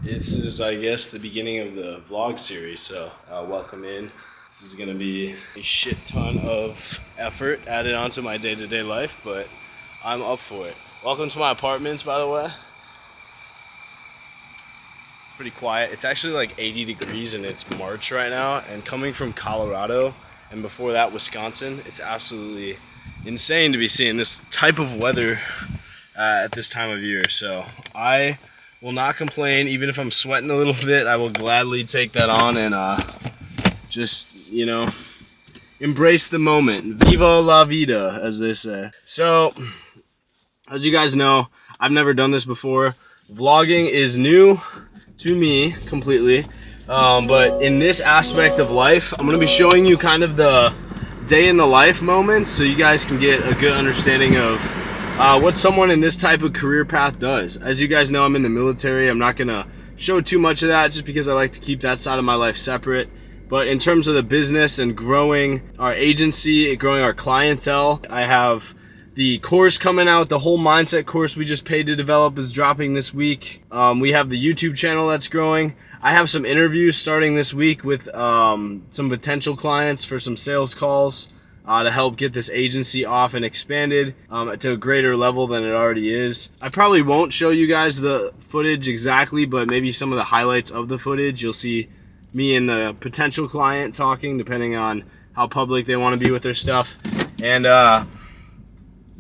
This is, I guess, the beginning of the vlog series, so welcome in. This is going to be a shit ton of effort added onto my day-to-day life, but I'm up for it. Welcome to my apartments, by the way. It's pretty quiet. It's actually like 80 degrees and it's March right now, and coming from Colorado and before that Wisconsin, it's absolutely insane to be seeing this type of weather at this time of year. So I will not complain. Even if I'm sweating a little bit, I will gladly take that on and just, you know, embrace the moment. Viva la vida, as they say. So, as you guys know, I've never done this before. Vlogging is new to me completely. But in this aspect of life, I'm going to be showing you kind of the day in the life moments so you guys can get a good understanding of what someone in this type of career path does. As you guys know, I'm in the military. I'm not going to show too much of that just because I like to keep that side of my life separate. But in terms of the business and growing our agency, growing our clientele, I have the course coming out. The whole mindset course we just paid to develop is dropping this week. We have the YouTube channel that's growing. I have some interviews starting this week with some potential clients for some sales calls to help get this agency off and expanded to a greater level than it already is. I probably won't show you guys the footage exactly, but maybe some of the highlights of the footage. You'll see me and the potential client talking, depending on how public they want to be with their stuff. And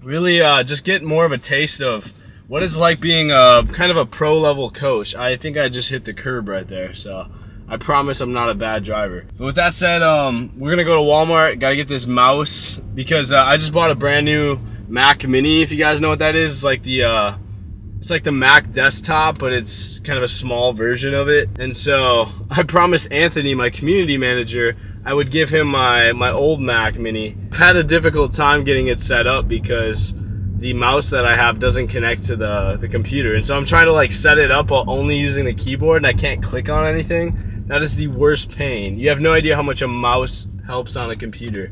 really just get more of a taste of what it's like being kind of a pro-level coach. I think I just hit the curb right there, so I promise I'm not a bad driver. But with that said, we're gonna go to Walmart. Gotta get this mouse because I just bought a brand new Mac Mini. If you guys know what that is, it's like the Mac desktop, but it's kind of a small version of it. And so I promised Anthony, my community manager, I would give him my old Mac Mini. I've had a difficult time getting it set up because the mouse that I have doesn't connect to the computer. And so I'm trying to like set it up while only using the keyboard and I can't click on anything. That is the worst pain. You have no idea how much a mouse helps on a computer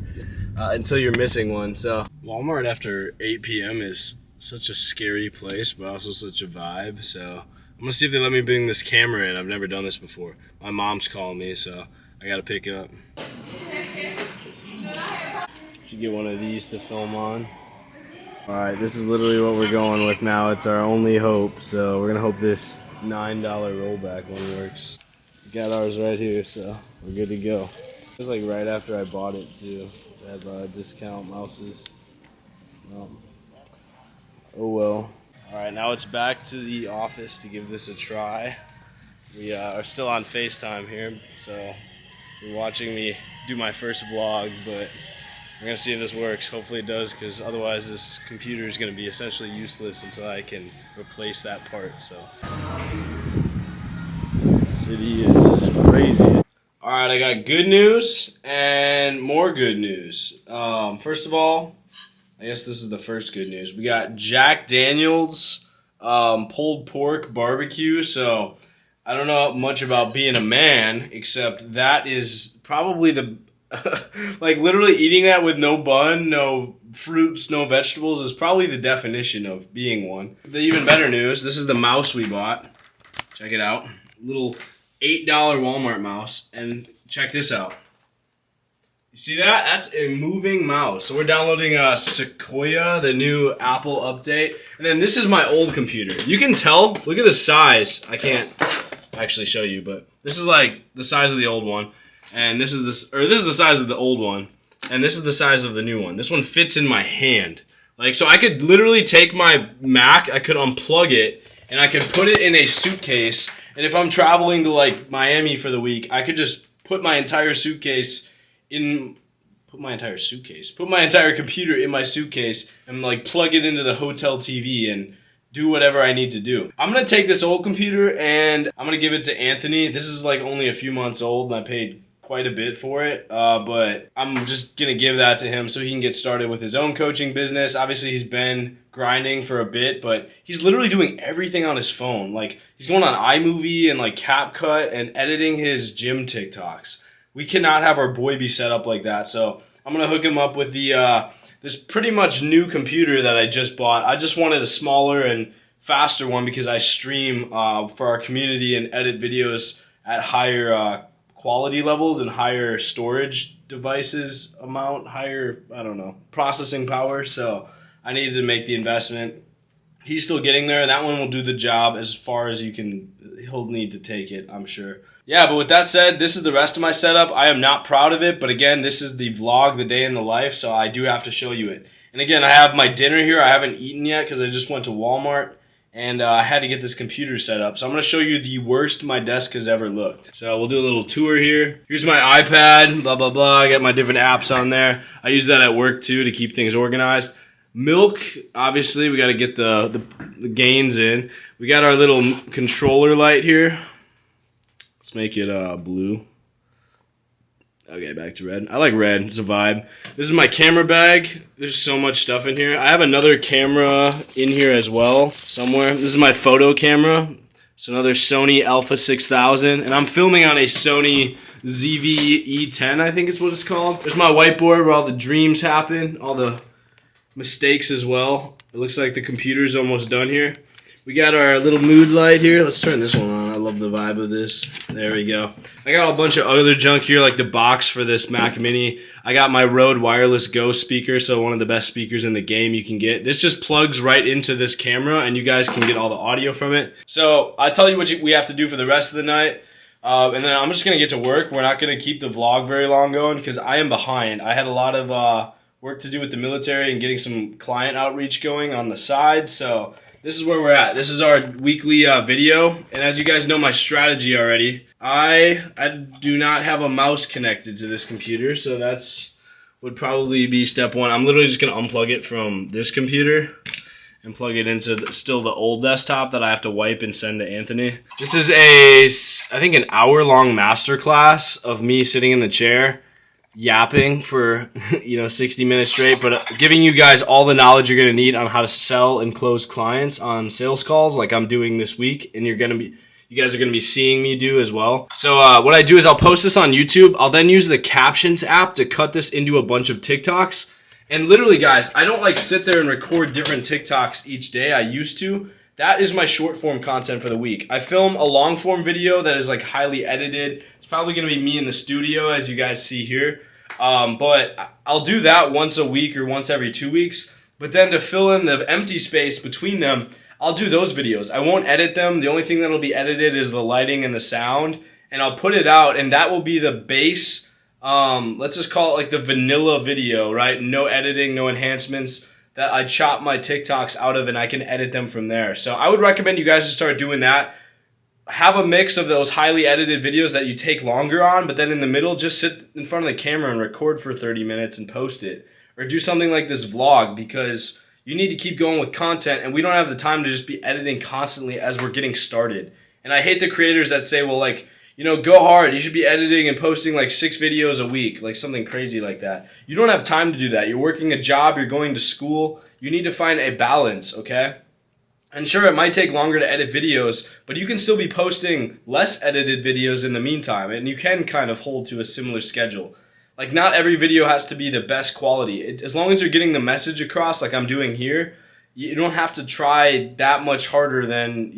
until you're missing one. So Walmart after 8 p.m. is such a scary place, but also such a vibe. So I'm gonna see if they let me bring this camera in. I've never done this before. My mom's calling me, so I gotta pick up. Should get one of these to film on. Alright, this is literally what we're going with now. It's our only hope, so we're gonna hope this $9 rollback one works. We got ours right here, so we're good to go. It was like right after I bought it too. They have discount mouses. Oh well. Alright, now it's back to the office to give this a try. We are still on FaceTime here, so you're watching me do my first vlog, but we're gonna see if this works. Hopefully it does, because otherwise this computer is gonna be essentially useless until I can replace that part. So the city is crazy. Alright, I got good news and more good news. First of all, I guess this is the first good news. We got Jack Daniel's pulled pork barbecue. So I don't know much about being a man, except that is probably the like literally eating that with no bun, no fruits, no vegetables is probably the definition of being one. The even better news, this is the mouse we bought. Check it out. Little $8 Walmart mouse. And check this out. You see that? That's a moving mouse. So we're downloading Sequoia, the new Apple update. And then this is my old computer. You can tell, look at the size. I can't actually show you, but this is like the size of the old one. And this is the size of the old one, and this is the size of the new one. This one fits in my hand. Like, so I could literally take my Mac, I could unplug it, and I could put it in a suitcase, and if I'm traveling to like Miami for the week, I could just put my entire computer in my suitcase and like plug it into the hotel TV and do whatever I need to do. I'm gonna take this old computer and I'm gonna give it to Anthony. This is like only a few months old and I paid quite a bit for it, but I'm just gonna give that to him so he can get started with his own coaching business. Obviously he's been grinding for a bit, but he's literally doing everything on his phone. Like, he's going on iMovie and like CapCut and editing his gym TikToks. We cannot have our boy be set up like that, so I'm gonna hook him up with the this pretty much new computer that I just bought. I just wanted a smaller and faster one because I stream for our community and edit videos at higher quality levels and higher storage devices amount, higher, I don't know, processing power. So I needed to make the investment. He's still getting there. That one will do the job as far as he'll need to take it, I'm sure. Yeah, but with that said, this is the rest of my setup. I am not proud of it, but again, this is the vlog, the day in the life, so I do have to show you it. And again, I have my dinner here. I haven't eaten yet because I just went to Walmart, and I had to get this computer set up. So I'm going to show you the worst my desk has ever looked. So we'll do a little tour here. Here's my iPad, blah, blah, blah. I got my different apps on there. I use that at work, too, to keep things organized. Milk, obviously, we got to get the gains in. We got our little controller light here. Let's make it blue. Okay, back to red. I like red. It's a vibe. This is my camera bag. There's so much stuff in here. I have another camera in here as well somewhere. This is my photo camera. It's another Sony Alpha 6000. And I'm filming on a Sony ZV-E10, I think is what it's called. There's my whiteboard where all the dreams happen, all the mistakes as well. It looks like the computer's almost done here. We got our little mood light here. Let's turn this one on. I love the vibe of this. There we go. I got a bunch of other junk here, like the box for this Mac Mini. I got my Rode Wireless Go speaker, so one of the best speakers in the game you can get. This just plugs right into this camera, and you guys can get all the audio from it. So I'll tell you what we have to do for the rest of the night. And then I'm just going to get to work. We're not going to keep the vlog very long going because I am behind. I had a lot of work to do with the military and getting some client outreach going on the side, so this is where we're at. This is our weekly video, and as you guys know my strategy already, I do not have a mouse connected to this computer, so that's would probably be step one. I'm literally just going to unplug it from this computer and plug it into still the old desktop that I have to wipe and send to Anthony. This is I think an hour-long masterclass of me sitting in the chair yapping for 60 minutes straight, but giving you guys all the knowledge you're going to need on how to sell and close clients on sales calls like I'm doing this week, and you guys are going to be seeing me do as well. So what I do is I'll post this on YouTube. I'll then use the captions app to cut this into a bunch of TikToks. And literally, guys, I don't sit there and record different TikToks each day. I used to. That is my short form content for the week. I film a long form video that is highly edited. It's probably going to be me in the studio, as you guys see here. But I'll do that once a week or once every 2 weeks. But then to fill in the empty space between them, I'll do those videos. I won't edit them. The only thing that'll be edited is the lighting and the sound. And I'll put it out, and that will be the base. Let's just call it the vanilla video, right? No editing, no enhancements, that I chop my TikToks out of, and I can edit them from there. So I would recommend you guys to start doing that. Have a mix of those highly edited videos that you take longer on, but then in the middle, just sit in front of the camera and record for 30 minutes and post it. Or do something like this vlog, because you need to keep going with content, and we don't have the time to just be editing constantly as we're getting started. And I hate the creators that say, well, go hard. You should be editing and posting 6 videos a week, something crazy like that. You don't have time to do that. You're working a job, you're going to school. You need to find a balance, okay? And sure, it might take longer to edit videos, but you can still be posting less edited videos in the meantime, and you can kind of hold to a similar schedule. Not every video has to be the best quality. As long as you're getting the message across like I'm doing here, you don't have to try that much harder than,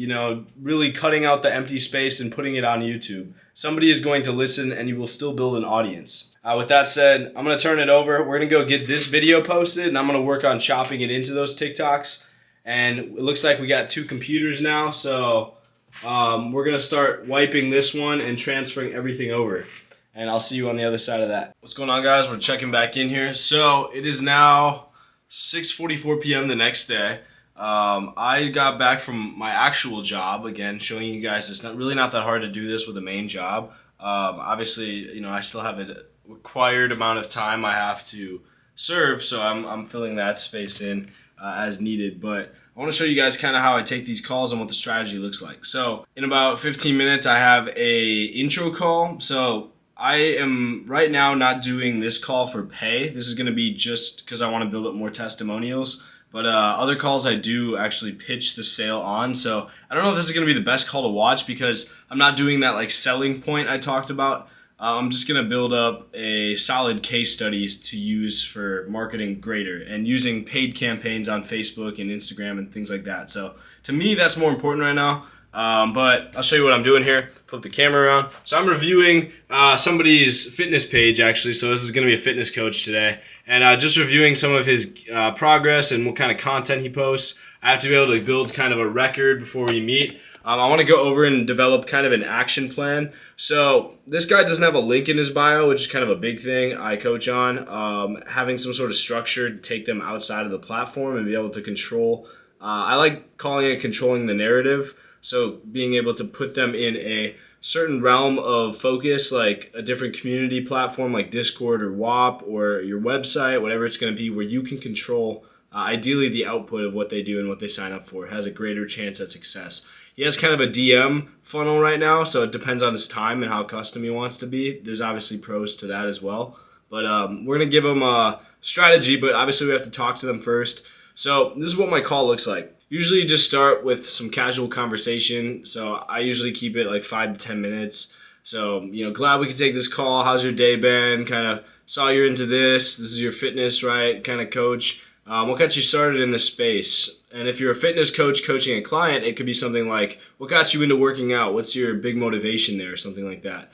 really cutting out the empty space and putting it on YouTube. Somebody is going to listen, and you will still build an audience. With that said, I'm going to turn it over. We're going to go get this video posted, and I'm going to work on chopping it into those TikToks. And it looks like we got 2 computers now, so we're going to start wiping this one and transferring everything over. And I'll see you on the other side of that. What's going on, guys? We're checking back in here. So it is now 6:44 p.m. the next day. I got back from my actual job, again, showing you guys it's not that hard to do this with a main job. Obviously, I still have a required amount of time I have to serve, so I'm filling that space in as needed. But I want to show you guys kind of how I take these calls and what the strategy looks like. So in about 15 minutes, I have a intro call. So I am right now not doing this call for pay. This is going to be just because I want to build up more testimonials. But other calls I do actually pitch the sale on. So I don't know if this is going to be the best call to watch because I'm not doing that selling point I talked about. I'm just going to build up a solid case studies to use for marketing greater and using paid campaigns on Facebook and Instagram and things like that. So To me, that's more important right now. But I'll show you what I'm doing here. Flip the camera around. So I'm reviewing somebody's fitness page, actually. So this is going to be a fitness coach today. And just reviewing some of his progress and what kind of content he posts. I have to be able to build kind of a record before we meet. I want to go over and develop kind of an action plan. So this guy doesn't have a link in his bio, which is kind of a big thing I coach on. Having some sort of structure to take them outside of the platform and be able to control. I like calling it controlling the narrative. So being able to put them in a certain realm of focus, like a different community platform like Discord or WAP or your website, whatever it's going to be, where you can control ideally the output of what they do and what they sign up for. It has a greater chance at success. He has kind of a DM funnel right now, so it depends on his time and how custom he wants to be. There's obviously pros to that as well. But we're going to give him a strategy, but obviously we have to talk to them first. So this is what my call looks like. Usually just start with some casual conversation. So I usually keep it like 5 to 10 minutes. So, glad we could take this call. How's your day been? Kind of saw you're into this. This is your fitness, right? Kind of coach. What got you started in this space? And if you're a fitness coach coaching a client, it could be something like, what got you into working out? What's your big motivation there? Something like that.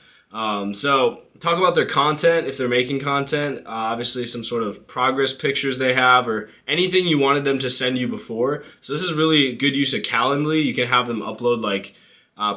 So talk about their content, if they're making content, obviously some sort of progress pictures they have or anything you wanted them to send you before. So this is really good use of Calendly. You can have them upload like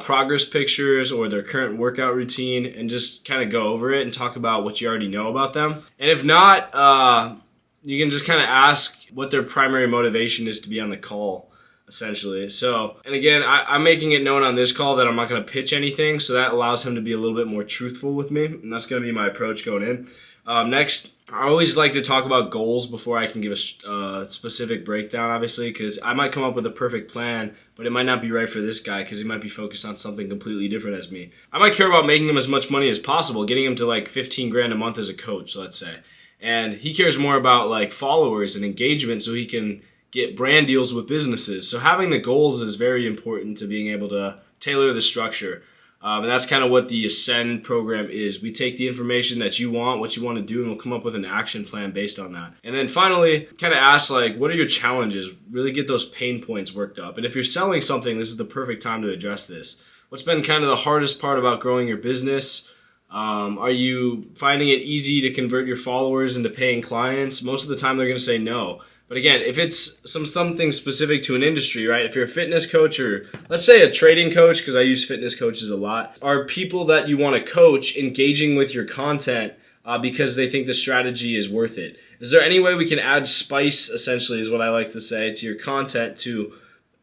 progress pictures or their current workout routine and just kind of go over it and talk about what you already know about them. And if not, you can just kind of ask what their primary motivation is to be on the call, essentially. So, and again, I'm making it known on this call that I'm not going to pitch anything, so that allows him to be a little bit more truthful with me, and that's going to be my approach going in. Next, I always like to talk about goals before I can give a specific breakdown, obviously, because I might come up with a perfect plan, but it might not be right for this guy because he might be focused on something completely different as me. I might care about making him as much money as possible, getting him to like 15 grand a month as a coach, let's say. And he cares more about like followers and engagement so he can get brand deals with businesses. So having the goals is very important to being able to tailor the structure. And that's kind of what the Ascend program is. We take the information that you want, what you want to do, and we'll come up with an action plan based on that. And then finally, kind of ask like, what are your challenges? Really get those pain points worked up. And if you're selling something, this is the perfect time to address this. What's been kind of the hardest part about growing your business? Are you finding it easy to convert your followers into paying clients? Most of the time they're going to say no. But again, if it's something specific to an industry, right? If you're a fitness coach or let's say a trading coach, because I use fitness coaches a lot, are people that you want to coach engaging with your content because they think the strategy is worth it? Is there any way we can add spice, essentially, is what I like to say, to your content to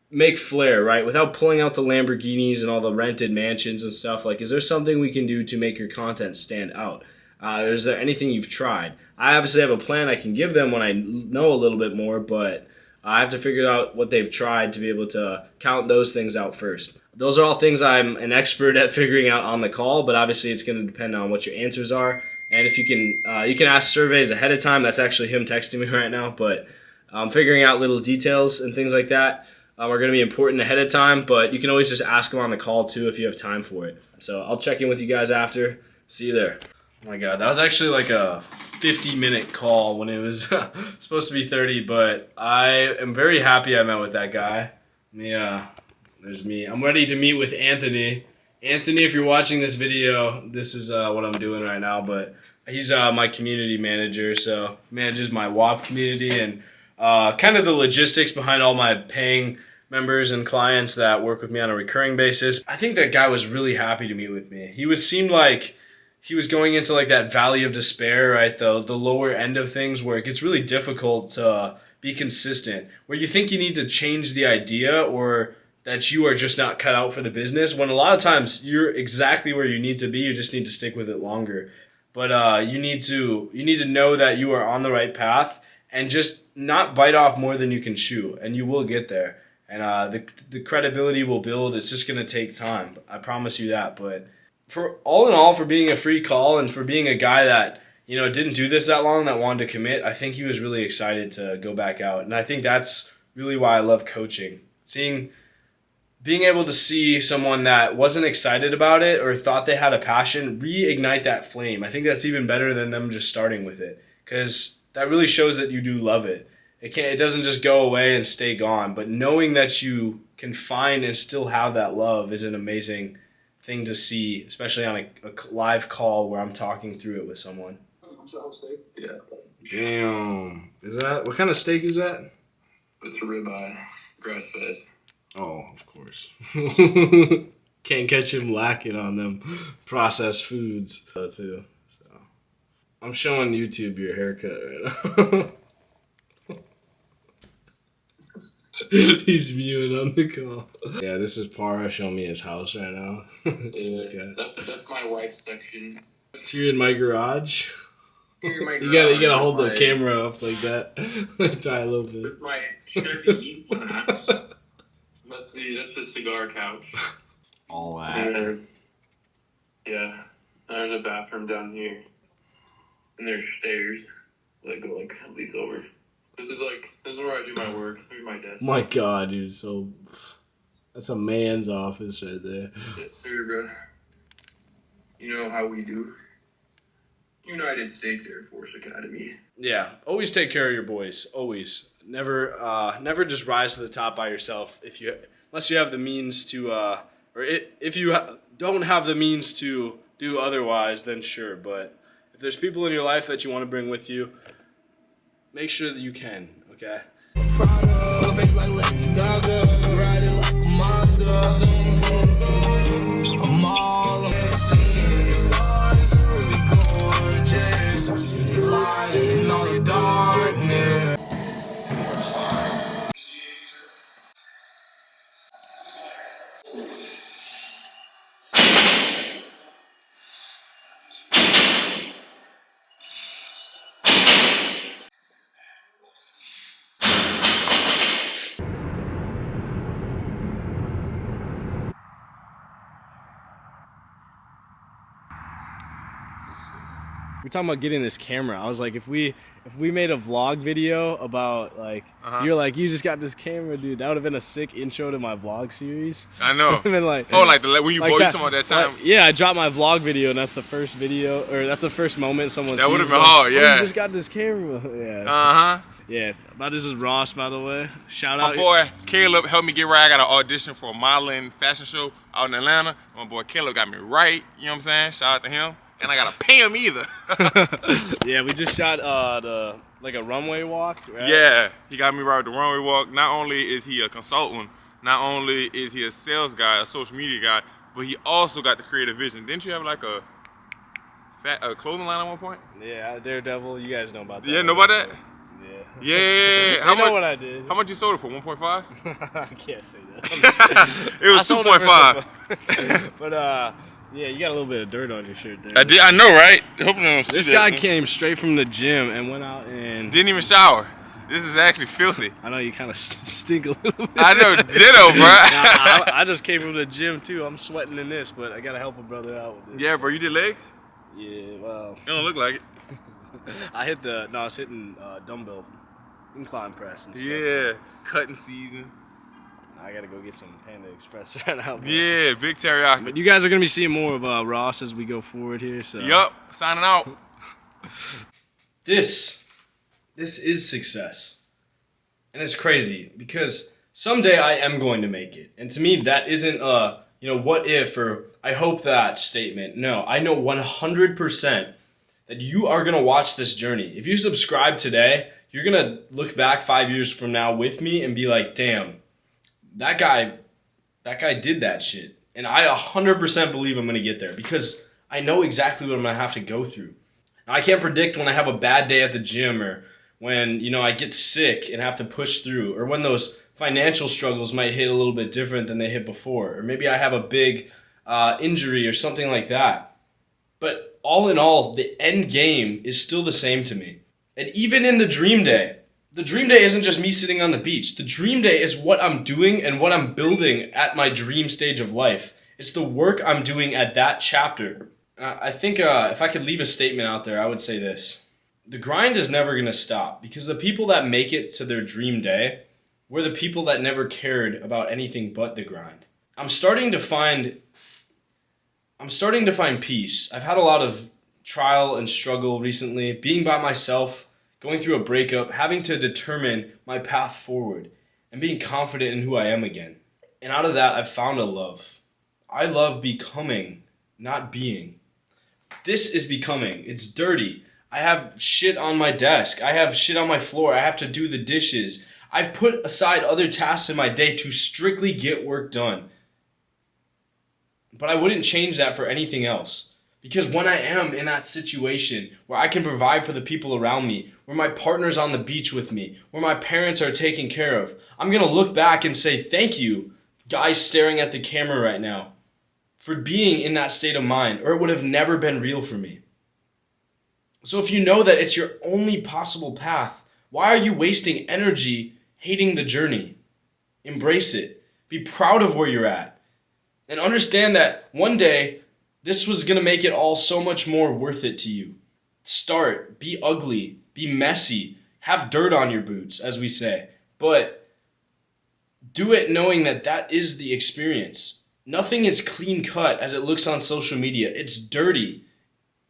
make flair, right? Without pulling out the Lamborghinis and all the rented mansions and stuff. Like, is there something we can do to make your content stand out? Is there anything you've tried? I obviously have a plan I can give them when I know a little bit more, but I have to figure out what they've tried to be able to count those things out first. Those are all things I'm an expert at figuring out on the call, but obviously it's going to depend on what your answers are. And if you can ask surveys ahead of time. That's actually him texting me right now, but figuring out little details and things like that are going to be important ahead of time, but you can always just ask them on the call too if you have time for it. So I'll check in with you guys after. See you there. Oh my God, that was actually like a 50-minute call when it was supposed to be 30, but I am very happy I met with that guy. Yeah, there's me. I'm ready to meet with Anthony. Anthony, if you're watching this video, this is what I'm doing right now, but he's my community manager, so manages my WAP community and kind of the logistics behind all my paying members and clients that work with me on a recurring basis. I think that guy was really happy to meet with me. Seemed like he was going into like that valley of despair, right? The lower end of things where it gets really difficult to be consistent, where you think you need to change the idea or that you are just not cut out for the business, when a lot of times you're exactly where you need to be. You just need to stick with it longer. But you need to know that you are on the right path and just not bite off more than you can chew, and you will get there. And the credibility will build. It's just going to take time. I promise you that. But for all in all, for being a free call and for being a guy that didn't do this that long, that wanted to commit, I think he was really excited to go back out. And I think that's really why I love coaching. Being able to see someone that wasn't excited about it or thought they had a passion reignite that flame. I think that's even better than them just starting with it, because that really shows that you do love it. It doesn't just go away and stay gone, but knowing that you can find and still have that love is an amazing thing to see, especially on a live call where I'm talking through it with someone. Yeah. Damn. Is that, what kind of steak is that? It's a ribeye, grass fed. Oh, of course. Can't catch him lacking on them processed foods too. So I'm showing YouTube your haircut right now. He's viewing on the call. Yeah, this is Para showing me his house right now. Yeah, that's my wife's section. So you're in my garage. You gotta hold the camera up like that. Tie a little bit. My Chevy E-Class. That's the cigar couch. All that. And, yeah, there's a bathroom down here, and there's stairs that go like leads over. This is where I do my work. Here's my desk. My God, dude, so that's a man's office right there. Yes, sir, bro. You know how we do. United States Air Force Academy. Yeah, always take care of your boys. Always, never just rise to the top by yourself. Unless you have the means to, if you don't have the means to do otherwise, then sure. But if there's people in your life that you want to bring with you, make sure that you can. Okay. I see light in all the darkness. We're talking about getting this camera. I was like, if we made a vlog video about like, you're like, you just got this camera, dude. That would have been a sick intro to my vlog series. I know. Been like, when you like blow that, some of that time. Like, yeah, I dropped my vlog video, and that's the first video, or that's the first moment someone. That would have sees, been like, hard, yeah. Oh, you just got this camera. Yeah. Yeah. But this is Ross, by the way. Shout out. My boy Caleb helped me get right. I got an audition for a modeling fashion show out in Atlanta. My boy Caleb got me right. You know what I'm saying? Shout out to him. And I gotta pay him either. Yeah, we just shot a runway walk. Right? Yeah, he got me right with the runway walk. Not only is he a consultant, not only is he a sales guy, a social media guy, but he also got the creative vision. Didn't you have like a clothing line at one point? Yeah, Daredevil. You guys know about that. Yeah, know about that? Yeah. Yeah. How much? What I did. How much you sold it for? 1.5? I can't say that. It was 2.5. But yeah, you got a little bit of dirt on your shirt there. I did. I know, right? Hope you don't see This that. guy came straight from the gym and went out and didn't even shower. This is actually filthy. I know you kind of stink a little bit. I know, ditto, bro. Nah, I just came from the gym too. I'm sweating in this, but I gotta help a brother out with this. Yeah, bro. You did legs? Yeah, well. It don't look like it. I was hitting dumbbell incline press and stuff. Yeah, so cutting season. I gotta go get some Panda Express right now. Bro. Yeah, big teriyaki. But you guys are gonna be seeing more of Ross as we go forward here. So. Yup, signing out. This is success, and it's crazy because someday I am going to make it, and to me that isn't what if or I hope that statement. No, I know 100% that you are gonna watch this journey. If you subscribe today, you're gonna look back 5 years from now with me and be like, damn. That guy did that shit. And I 100% believe I'm going to get there because I know exactly what I'm going to have to go through. Now, I can't predict when I have a bad day at the gym or when, I get sick and have to push through or when those financial struggles might hit a little bit different than they hit before. Or maybe I have a big injury or something like that. But all in all, the end game is still the same to me. And even in the dream day isn't just me sitting on the beach. The dream day is what I'm doing and what I'm building at my dream stage of life. It's the work I'm doing at that chapter. I think if I could leave a statement out there, I would say this. The grind is never going to stop because the people that make it to their dream day were the people that never cared about anything but the grind. I'm starting to find peace. I've had a lot of trial and struggle recently, being by myself, going through a breakup, having to determine my path forward, and being confident in who I am again. And out of that, I've found a love. I love becoming, not being. This is becoming. It's dirty. I have shit on my desk. I have shit on my floor. I have to do the dishes. I've put aside other tasks in my day to strictly get work done. But I wouldn't change that for anything else. Because when I am in that situation where I can provide for the people around me, where my partner's on the beach with me, where my parents are taken care of, I'm going to look back and say, thank you, guys staring at the camera right now, for being in that state of mind, or it would have never been real for me. So if you know that it's your only possible path, why are you wasting energy hating the journey? Embrace it. Be proud of where you're at. And understand that one day, this was going to make it all so much more worth it to you. Start. Be ugly. Be messy. Have dirt on your boots, as we say. But do it knowing that that is the experience. Nothing is clean cut as it looks on social media. It's dirty.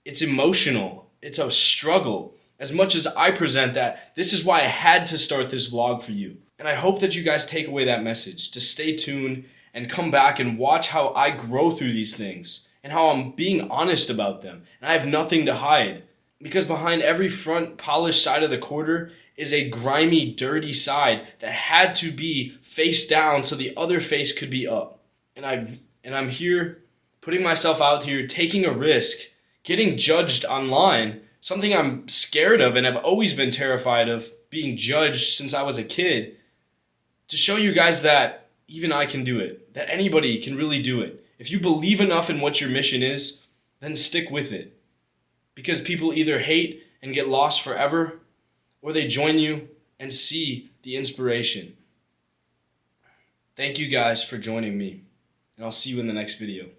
It's emotional. It's a struggle. As much as I present that, this is why I had to start this vlog for you. And I hope that you guys take away that message, to stay tuned and come back and watch how I grow through these things and how I'm being honest about them. And I have nothing to hide, because behind every front polished side of the quarter is a grimy, dirty side that had to be face down so the other face could be up. And I'm here putting myself out here, taking a risk, getting judged online, something I'm scared of and have always been terrified of being judged since I was a kid, to show you guys that even I can do it, that anybody can really do it. If you believe enough in what your mission is, then stick with it. Because people either hate and get lost forever, or they join you and see the inspiration. Thank you guys for joining me, and I'll see you in the next video.